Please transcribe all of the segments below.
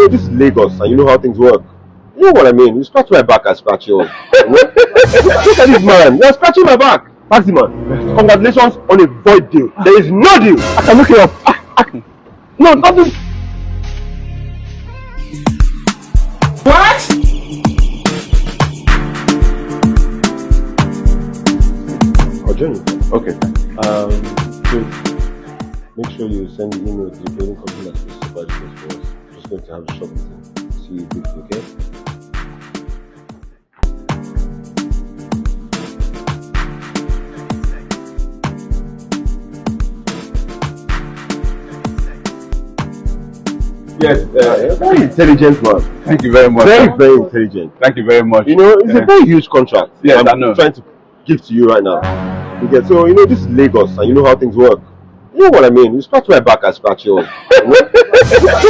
know, this is Lagos, and you know how things work. You know what I mean? You scratch my back, I scratch yours. Look at this man. You're scratching my back. Faxyman, congratulations on a void deal. There is no deal. I can look it up. No, nothing. What? I'll join you. Okay. Please make sure you send the email to the building company that's supposed to provide this for us. I'm just going to have a shop meeting. See you briefly, okay? Yes, very intelligent man. Thank you very much. Very intelligent. Thank you very much. You know, it's a very huge contract. Yes, I know. I'm trying to give to you right now. Okay, so you know, this is Lagos, and you know how things work. You know what I mean? You scratch my back, I scratch yours. Look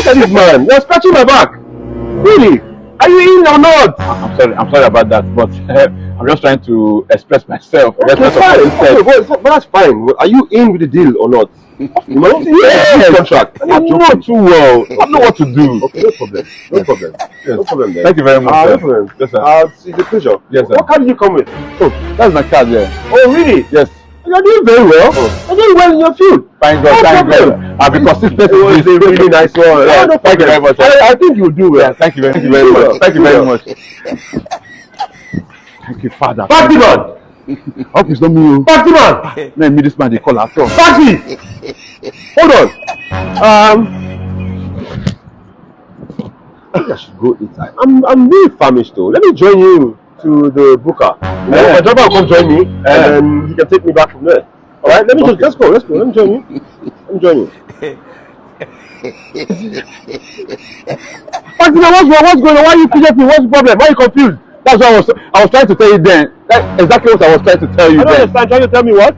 at this man. You're scratching my back. Really? Are you in or not? I'm sorry about that, but I'm just trying to express myself. Okay, but that's fine. Are you in with the deal or not? Yes. Contract. I know too well. I know what to do. Okay, no problem. No problem. Yes. No problem then. Thank you very much. No problem. Yes, sir. It's a pleasure. Yes, sir. What card did you come with? Oh, that's my card there. Oh, really? Yes. You're doing very well. Oh. You're doing well in your field. Thank God, thank God. I'll be consistent. It was a really nice one. Yeah, No thank you very much. I think you'll do well. Yeah, thank you very much. Thank you very much. Thank you, Father. Faxyman! Hope it's not me. Faxyman! Let me this man they call after. Faxy! Hold on. I think I should go eat. I'm really famished though. Let me join you to the booker. My driver will come join me, and then he can take me back from there. All right, let's go. Let me join you. Faxyman, what's going on? Why are you fidgeting? What's the problem? Why are you confused? That's what I was trying to tell you then. That's exactly what I was trying to tell you I don't then. understand. Trying to tell me what?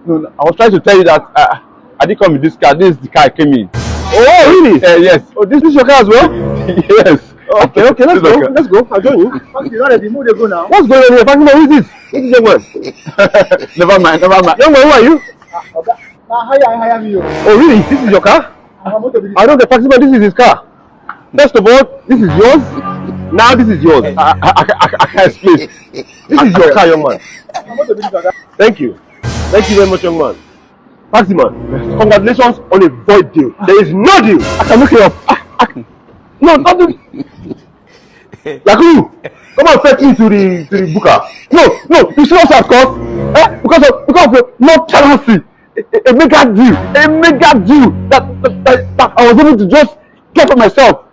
No, I was trying to tell you that I didn't come with this car. This is the car I came in. Oh, really? Yes. Oh, this is your car as well? Yes. Okay, let's go. Let's go. I'll join you. What's going on here? Faxyman, who is this? Who's this young man? Never mind. Young man, who are you? Oh, really? This is your car? I know the Faxyman, this is his car. First of all, this is yours. Now this is yours. I can't explain. This is your car, young man. Thank you. Thank you very much, young man. Faxyman, congratulations on a void deal. There is no deal. I can look it up. No, nothing. Like who? Come on, fetch me to the booker. No, you see what I've caused? Because of no tenancy. A mega deal that I was able to just get for myself.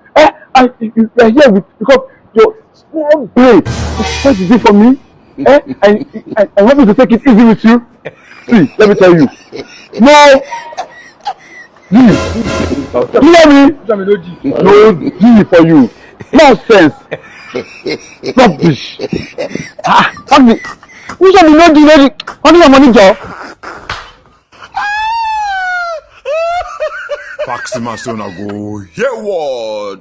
You are here because your small brain is trying to do for me. I want you to take it easy with you. See, let me tell you. No deal. You hear me? No deal for you. Nonsense. Rubbish. Who shall be no deal? Only your money, Joe. Faxyman'S gonna go, yeah, what?